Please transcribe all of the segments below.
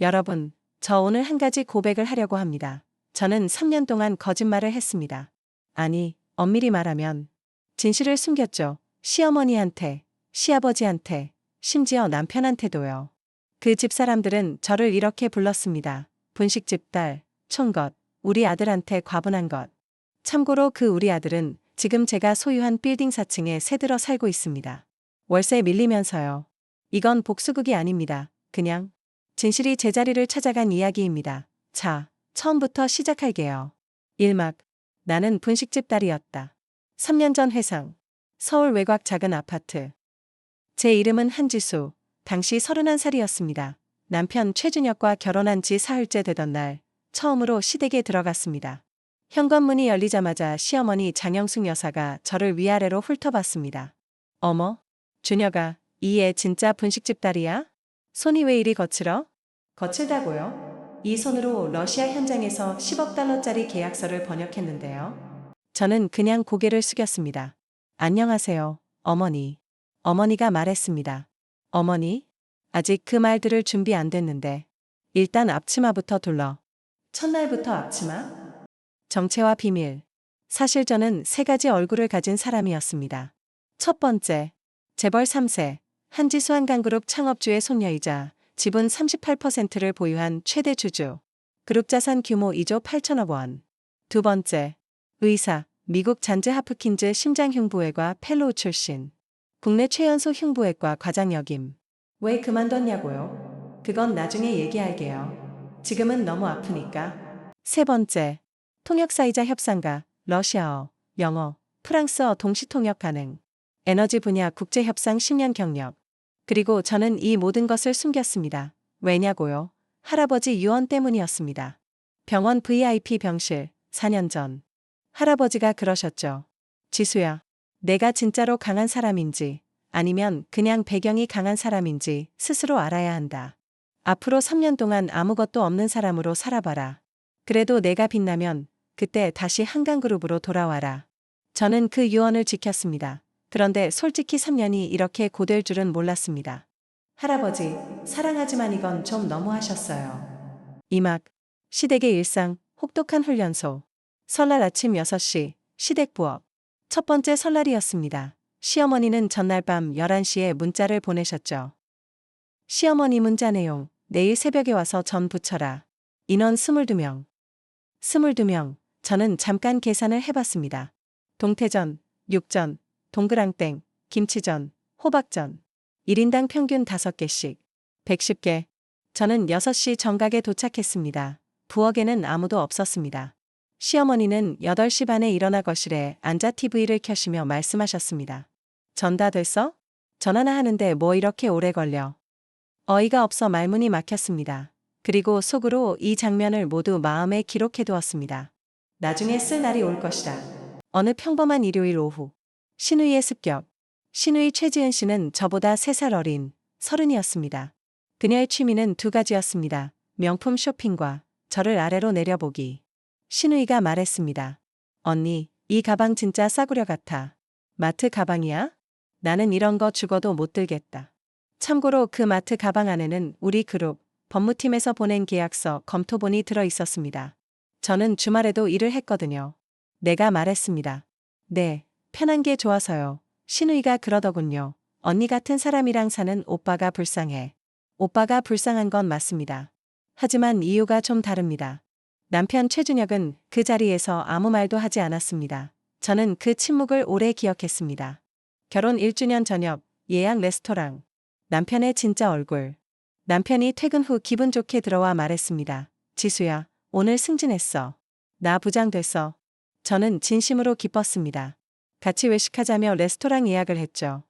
여러분, 저 오늘 한 가지 고백을 하려고 합니다. 저는 3년 동안 거짓말을 했습니다. 아니, 엄밀히 말하면 진실을 숨겼죠. 시어머니한테, 시아버지한테, 심지어 남편한테도요. 그 집사람들은 저를 이렇게 불렀습니다. 분식집 딸, 총것, 우리 아들한테 과분한 것. 참고로 그 우리 아들은 지금 제가 소유한 빌딩 4층에 새들어 살고 있습니다. 월세 밀리면서요. 이건 복수극이 아닙니다. 그냥 진실이 제자리를 찾아간 이야기입니다. 자, 처음부터 시작할게요. 1막. 나는 분식집 딸이었다. 3년 전 회상. 서울 외곽 작은 아파트. 제 이름은 한지수. 당시 31살이었습니다. 남편 최준혁과 결혼한 지 사흘째 되던 날, 처음으로 시댁에 들어갔습니다. 현관문이 열리자마자 시어머니 장영숙 여사가 저를 위아래로 훑어봤습니다. 어머, 준혁아, 이 애 진짜 분식집 딸이야? 손이 왜 이리 거칠어? 거칠다고요? 이 손으로 러시아 현장에서 10억 달러짜리 계약서를 번역했는데요. 저는 그냥 고개를 숙였습니다. 안녕하세요, 어머니. 어머니가 말했습니다. 어머니? 아직 그 말 들을 준비 안 됐는데. 일단 앞치마부터 둘러. 첫날부터 앞치마? 정체와 비밀. 사실 저는 3가지 얼굴을 가진 사람이었습니다. 첫 번째, 재벌 3세, 한지수 한강그룹 창업주의 손녀이자 지분 38%를 보유한 최대 주주. 그룹 자산 규모 2조 8천억 원. 두 번째, 의사, 미국 잔즈 하프킨즈 심장흉부외과 펠로우 출신. 국내 최연소 흉부외과 과장 역임. 왜 그만뒀냐고요? 그건 나중에 얘기할게요. 지금은 너무 아프니까. 세 번째, 통역사이자 협상가, 러시아어, 영어, 프랑스어 동시 통역 가능. 에너지 분야 국제협상 10년 경력. 그리고 저는 이 모든 것을 숨겼습니다. 왜냐고요? 할아버지 유언 때문이었습니다. 병원 VIP 병실, 4년 전. 할아버지가 그러셨죠. 지수야, 내가 진짜로 강한 사람인지, 아니면 그냥 배경이 강한 사람인지 스스로 알아야 한다. 앞으로 3년 동안 아무것도 없는 사람으로 살아봐라. 그래도 내가 빛나면 그때 다시 한강그룹으로 돌아와라. 저는 그 유언을 지켰습니다. 그런데 솔직히 3년이 이렇게 고될 줄은 몰랐습니다. 할아버지, 사랑하지만 이건 좀 너무하셨어요. 2막. 시댁의 일상, 혹독한 훈련소. 설날 아침 6시, 시댁 부엌. 첫 번째 설날이었습니다. 시어머니는 전날 밤 11시에 문자를 보내셨죠. 시어머니 문자 내용, 내일 새벽에 와서 전 부쳐라. 인원 22명. 22명. 저는 잠깐 계산을 해봤습니다. 동태전, 육전, 동그랑땡, 김치전, 호박전. 1인당 평균 5개씩. 110개. 저는 6시 정각에 도착했습니다. 부엌에는 아무도 없었습니다. 시어머니는 8시 반에 일어나 거실에 앉아 TV를 켜시며 말씀하셨습니다. 전 다 됐어? 전화나 하는데 뭐 이렇게 오래 걸려? 어이가 없어 말문이 막혔습니다. 그리고 속으로 이 장면을 모두 마음에 기록해두었습니다. 나중에 쓸 날이 올 것이다. 어느 평범한 일요일 오후. 신우이의 습격. 신우이 최지은 씨는 저보다 3살 어린 30이었습니다. 그녀의 취미는 2가지였습니다. 명품 쇼핑과 저를 아래로 내려보기. 신우이가 말했습니다. 언니, 이 가방 진짜 싸구려 같아. 마트 가방이야? 나는 이런 거 죽어도 못 들겠다. 참고로 그 마트 가방 안에는 우리 그룹 법무팀에서 보낸 계약서 검토본이 들어 있었습니다. 저는 주말에도 일을 했거든요. 내가 말했습니다. 네, 편한 게 좋아서요. 신우이가 그러더군요. 언니 같은 사람이랑 사는 오빠가 불쌍해. 오빠가 불쌍한 건 맞습니다. 하지만 이유가 좀 다릅니다. 남편 최준혁은 그 자리에서 아무 말도 하지 않았습니다. 저는 그 침묵을 오래 기억했습니다. 결혼 1주년 저녁, 예약 레스토랑. 남편의 진짜 얼굴. 남편이 퇴근 후 기분 좋게 들어와 말했습니다. 지수야, 오늘 승진했어. 나 부장 됐어. 저는 진심으로 기뻤습니다. 같이 외식하자며 레스토랑 예약을 했죠.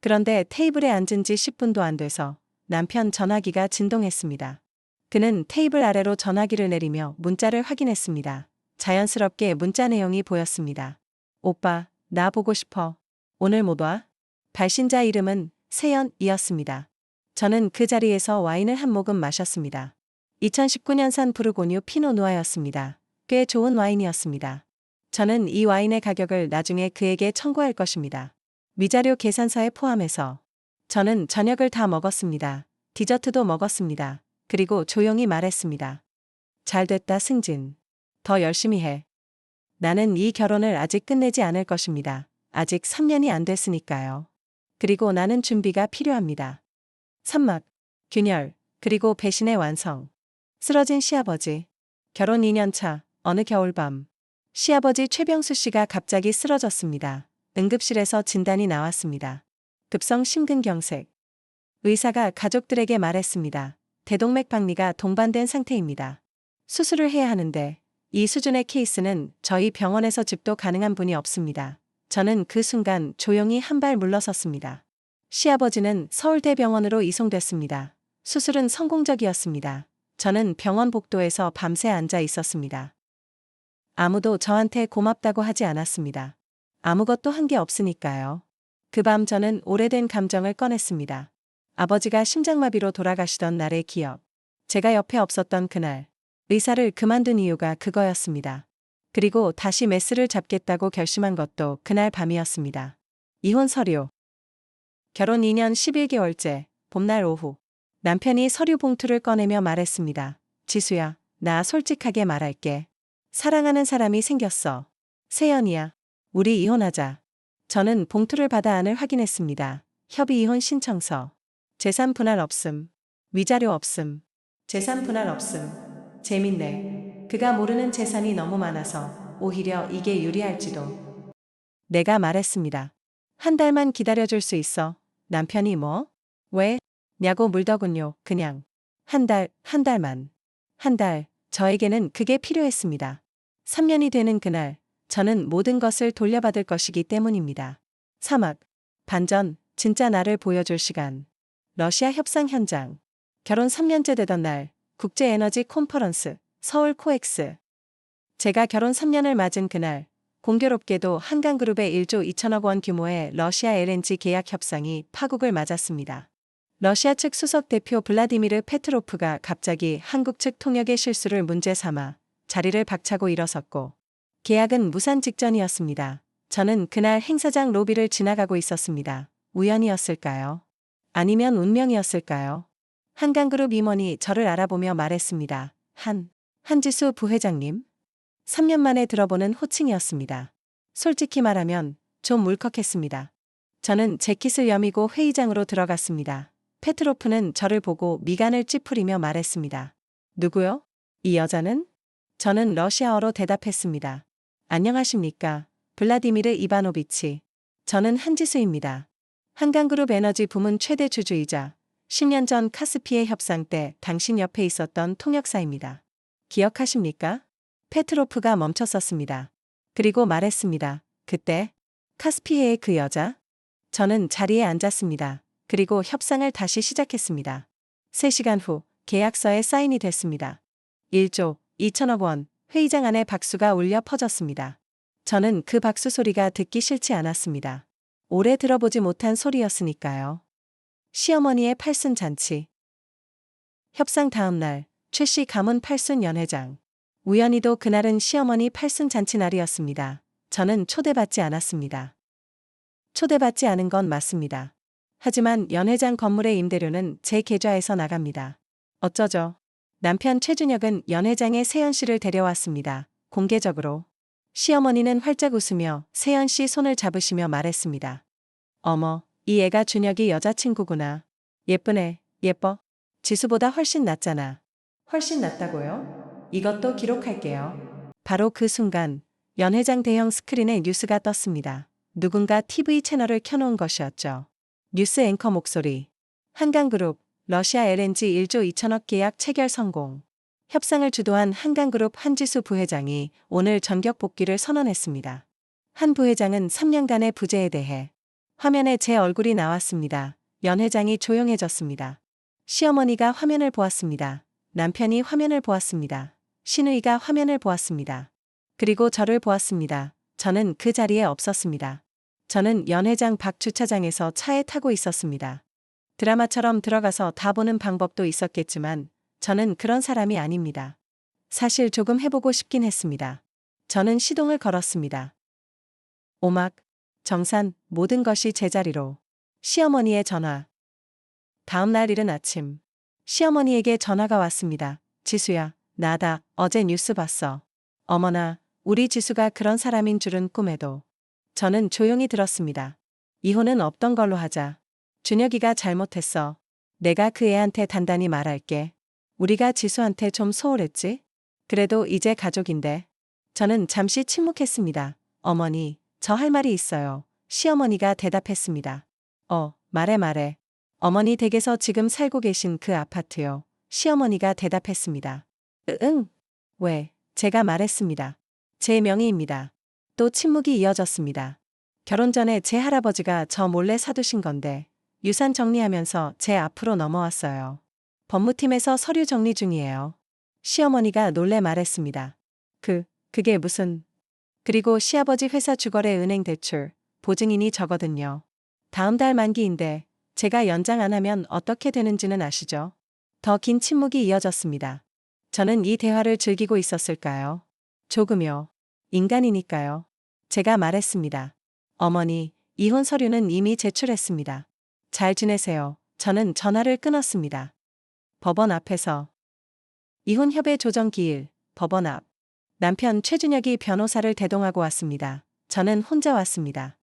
그런데 테이블에 앉은 지 10분도 안 돼서 남편 전화기가 진동했습니다. 그는 테이블 아래로 전화기를 내리며 문자를 확인했습니다. 자연스럽게 문자 내용이 보였습니다. 오빠, 나 보고 싶어. 오늘 못 와? 발신자 이름은 세연이었습니다. 저는 그 자리에서 와인을 한 모금 마셨습니다. 2019년산 부르고뉴 피노누아였습니다. 꽤 좋은 와인이었습니다. 저는 이 와인의 가격을 나중에 그에게 청구할 것입니다. 위자료 계산서에 포함해서. 저는 저녁을 다 먹었습니다. 디저트도 먹었습니다. 그리고 조용히 말했습니다. 잘 됐다, 승진. 더 열심히 해. 나는 이 결혼을 아직 끝내지 않을 것입니다. 아직 3년이 안 됐으니까요. 그리고 나는 준비가 필요합니다. 산막, 균열, 그리고 배신의 완성. 쓰러진 시아버지. 결혼 2년 차, 어느 겨울밤. 시아버지 최병수 씨가 갑자기 쓰러졌습니다. 응급실에서 진단이 나왔습니다. 급성 심근경색. 의사가 가족들에게 말했습니다. 대동맥 박리가 동반된 상태입니다. 수술을 해야 하는데 이 수준의 케이스는 저희 병원에서 집도 가능한 분이 없습니다. 저는 그 순간 조용히 한 발 물러섰습니다. 시아버지는 서울대병원으로 이송됐습니다. 수술은 성공적이었습니다. 저는 병원 복도에서 밤새 앉아 있었습니다. 아무도 저한테 고맙다고 하지 않았습니다. 아무것도 한 게 없으니까요. 그 밤 저는 오래된 감정을 꺼냈습니다. 아버지가 심장마비로 돌아가시던 날의 기억. 제가 옆에 없었던 그날. 의사를 그만둔 이유가 그거였습니다. 그리고 다시 메스를 잡겠다고 결심한 것도 그날 밤이었습니다. 이혼 서류. 결혼 2년 11개월째, 봄날 오후. 남편이 서류 봉투를 꺼내며 말했습니다. 지수야, 나 솔직하게 말할게. 사랑하는 사람이 생겼어. 세연이야. 우리 이혼하자. 저는 봉투를 받아 안을 확인했습니다. 협의 이혼 신청서. 재산 분할 없음. 위자료 없음. 재산 분할 없음. 재밌네. 그가 모르는 재산이 너무 많아서 오히려 이게 유리할지도. 내가 말했습니다. 한 달만 기다려줄 수 있어. 남편이 뭐? 왜? 냐고 물더군요. 그냥. 한 달만. 한 달, 저에게는 그게 필요했습니다. 3년이 되는 그날, 저는 모든 것을 돌려받을 것이기 때문입니다. 사막, 반전, 진짜 나를 보여줄 시간. 러시아 협상 현장. 결혼 3년째 되던 날, 국제에너지 컨퍼런스, 서울 코엑스. 제가 결혼 3년을 맞은 그날, 공교롭게도 한강그룹의 1조 2천억 원 규모의 러시아 LNG 계약 협상이 파국을 맞았습니다. 러시아 측 수석 대표 블라디미르 페트로프가 갑자기 한국 측 통역의 실수를 문제 삼아 자리를 박차고 일어섰고, 계약은 무산 직전이었습니다. 저는 그날 행사장 로비를 지나가고 있었습니다. 우연이었을까요? 아니면 운명이었을까요? 한강그룹 임원이 저를 알아보며 말했습니다. 한지수 부회장님? 3년 만에 들어보는 호칭이었습니다. 솔직히 말하면 좀 울컥했습니다. 저는 재킷을 여미고 회의장으로 들어갔습니다. 페트로프는 저를 보고 미간을 찌푸리며 말했습니다. 누구요? 이 여자는? 저는 러시아어로 대답했습니다. 안녕하십니까. 블라디미르 이바노비치. 저는 한지수입니다. 한강그룹 에너지 부문 최대 주주이자 10년 전 카스피해 협상 때 당신 옆에 있었던 통역사입니다. 기억하십니까? 페트로프가 멈췄었습니다. 그리고 말했습니다. 그때? 카스피해의 그 여자? 저는 자리에 앉았습니다. 그리고 협상을 다시 시작했습니다. 3시간 후 계약서에 사인이 됐습니다. 1조 2천억 원, 회의장 안에 박수가 울려 퍼졌습니다. 저는 그 박수 소리가 듣기 싫지 않았습니다. 오래 들어보지 못한 소리였으니까요. 시어머니의 팔순 잔치. 협상 다음 날, 최 씨 가문 팔순 연회장. 우연히도 그날은 시어머니 팔순 잔치 날이었습니다. 저는 초대받지 않았습니다. 초대받지 않은 건 맞습니다. 하지만 연회장 건물의 임대료는 제 계좌에서 나갑니다. 어쩌죠? 남편 최준혁은 연회장에 세연 씨를 데려왔습니다. 공개적으로. 시어머니는 활짝 웃으며 세연 씨 손을 잡으시며 말했습니다. 어머, 이 애가 준혁이 여자친구구나. 예쁘네, 예뻐. 지수보다 훨씬 낫잖아. 훨씬 낫다고요? 이것도 기록할게요. 바로 그 순간 연회장 대형 스크린에 뉴스가 떴습니다. 누군가 TV 채널을 켜놓은 것이었죠. 뉴스 앵커 목소리. 한강그룹, 러시아 LNG 1조 2천억 계약 체결 성공. 협상을 주도한 한강그룹 한지수 부회장이 오늘 전격 복귀를 선언했습니다. 한 부회장은 3년간의 부재에 대해. 화면에 제 얼굴이 나왔습니다. 연 회장이 조용해졌습니다. 시어머니가 화면을 보았습니다. 남편이 화면을 보았습니다. 시누이가 화면을 보았습니다. 그리고 저를 보았습니다. 저는 그 자리에 없었습니다. 저는 연 회장 밖 주차장에서 차에 타고 있었습니다. 드라마처럼 들어가서 다 보는 방법도 있었겠지만 저는 그런 사람이 아닙니다. 사실 조금 해보고 싶긴 했습니다. 저는 시동을 걸었습니다. 오막, 정산, 모든 것이 제자리로. 시어머니의 전화. 다음 날 이른 아침. 시어머니에게 전화가 왔습니다. 지수야, 나다. 어제 뉴스 봤어. 어머나, 우리 지수가 그런 사람인 줄은 꿈에도. 저는 조용히 들었습니다. 이혼은 없던 걸로 하자. 준혁이가 잘못했어. 내가 그 애한테 단단히 말할게. 우리가 지수한테 좀 소홀했지? 그래도 이제 가족인데. 저는 잠시 침묵했습니다. 어머니, 저 할 말이 있어요. 시어머니가 대답했습니다. 말해. 어머니 댁에서 지금 살고 계신 그 아파트요. 시어머니가 대답했습니다. 응. 왜? 제가 말했습니다. 제 명의입니다. 또 침묵이 이어졌습니다. 결혼 전에 제 할아버지가 저 몰래 사두신 건데 유산 정리하면서 제 앞으로 넘어왔어요. 법무팀에서 서류 정리 중이에요. 시어머니가 놀래 말했습니다. 그게 무슨... 그리고 시아버지 회사 주거래 은행 대출, 보증인이 저거든요. 다음 달 만기인데 제가 연장 안 하면 어떻게 되는지는 아시죠? 더 긴 침묵이 이어졌습니다. 저는 이 대화를 즐기고 있었을까요? 조금요. 인간이니까요. 제가 말했습니다. 어머니, 이혼 서류는 이미 제출했습니다. 잘 지내세요. 저는 전화를 끊었습니다. 법원 앞에서. 이혼 협의 조정 기일, 법원 앞. 남편 최준혁이 변호사를 대동하고 왔습니다. 저는 혼자 왔습니다.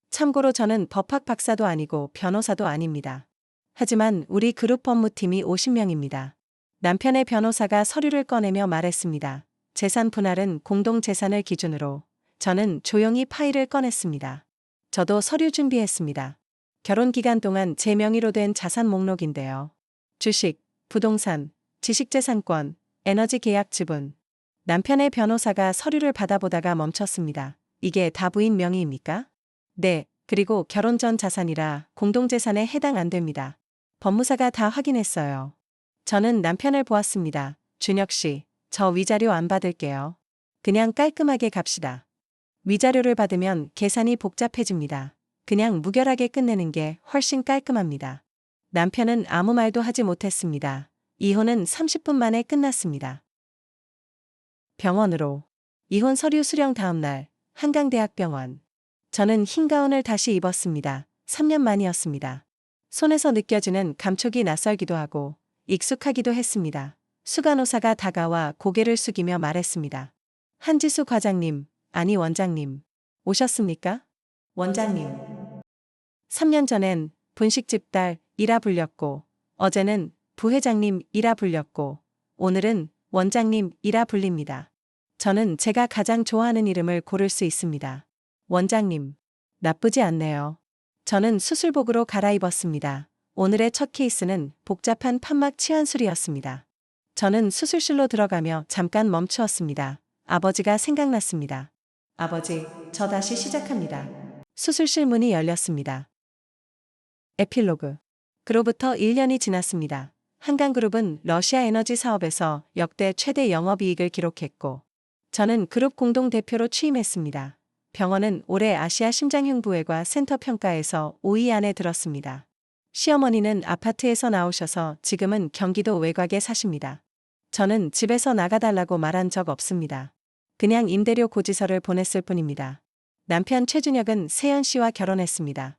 참고로 저는 법학 박사도 아니고 변호사도 아닙니다. 하지만 우리 그룹 법무팀이 50명입니다. 남편의 변호사가 서류를 꺼내며 말했습니다. 재산 분할은 공동재산을 기준으로. 저는 조용히 파일을 꺼냈습니다. 저도 서류 준비했습니다. 결혼 기간 동안 제 명의로 된 자산 목록인데요. 주식, 부동산, 지식재산권, 에너지 계약 지분. 남편의 변호사가 서류를 받아보다가 멈췄습니다. 이게 다 부인 명의입니까? 네, 그리고 결혼 전 자산이라 공동재산에 해당 안 됩니다. 법무사가 다 확인했어요. 저는 남편을 보았습니다. 준혁 씨, 저 위자료 안 받을게요. 그냥 깔끔하게 갑시다. 위자료를 받으면 계산이 복잡해집니다. 그냥 무결하게 끝내는 게 훨씬 깔끔합니다. 남편은 아무 말도 하지 못했습니다. 이혼은 30분 만에 끝났습니다. 병원으로. 이혼 서류 수령 다음 날, 한강대학병원. 저는 흰 가운을 다시 입었습니다. 3년 만이었습니다. 손에서 느껴지는 감촉이 낯설기도 하고 익숙하기도 했습니다. 수간호사가 다가와 고개를 숙이며 말했습니다. 한지수 과장님, 아니 원장님. 오셨습니까? 원장님. 3년 전엔 분식집 딸이라 불렸고, 어제는 부회장님이라 불렸고, 오늘은 원장님이라 불립니다. 저는 제가 가장 좋아하는 이름을 고를 수 있습니다. 원장님. 나쁘지 않네요. 저는 수술복으로 갈아입었습니다. 오늘의 첫 케이스는 복잡한 판막 치환술이었습니다. 저는 수술실로 들어가며 잠깐 멈추었습니다. 아버지가 생각났습니다. 아버지, 저 다시 시작합니다. 수술실 문이 열렸습니다. 에필로그. 그로부터 1년이 지났습니다. 한강그룹은 러시아 에너지 사업에서 역대 최대 영업이익을 기록했고, 저는 그룹 공동대표로 취임했습니다. 병원은 올해 아시아 심장흉부외과 센터 평가에서 5위 안에 들었습니다. 시어머니는 아파트에서 나오셔서 지금은 경기도 외곽에 사십니다. 저는 집에서 나가달라고 말한 적 없습니다. 그냥 임대료 고지서를 보냈을 뿐입니다. 남편 최준혁은 세연 씨와 결혼했습니다.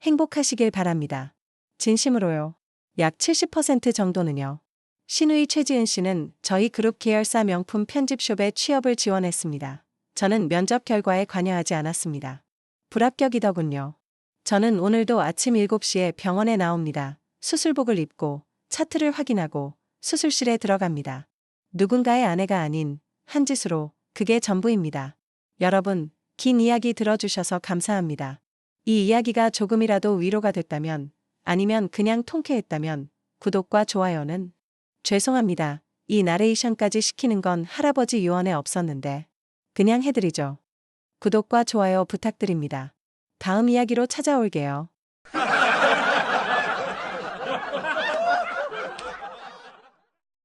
행복하시길 바랍니다. 진심으로요. 약 70% 정도는요. 신우이 최지은 씨는 저희 그룹 계열사 명품 편집숍에 취업을 지원했습니다. 저는 면접 결과에 관여하지 않았습니다. 불합격이더군요. 저는 오늘도 아침 7시에 병원에 나옵니다. 수술복을 입고 차트를 확인하고 수술실에 들어갑니다. 누군가의 아내가 아닌 한지수로 그게 전부입니다. 여러분, 긴 이야기 들어주셔서 감사합니다. 이 이야기가 조금이라도 위로가 됐다면, 아니면 그냥 통쾌했다면 구독과 좋아요는 죄송합니다. 이 나레이션까지 시키는 건 할아버지 유언에 없었는데 그냥 해드리죠. 구독과 좋아요 부탁드립니다. 다음 이야기로 찾아올게요.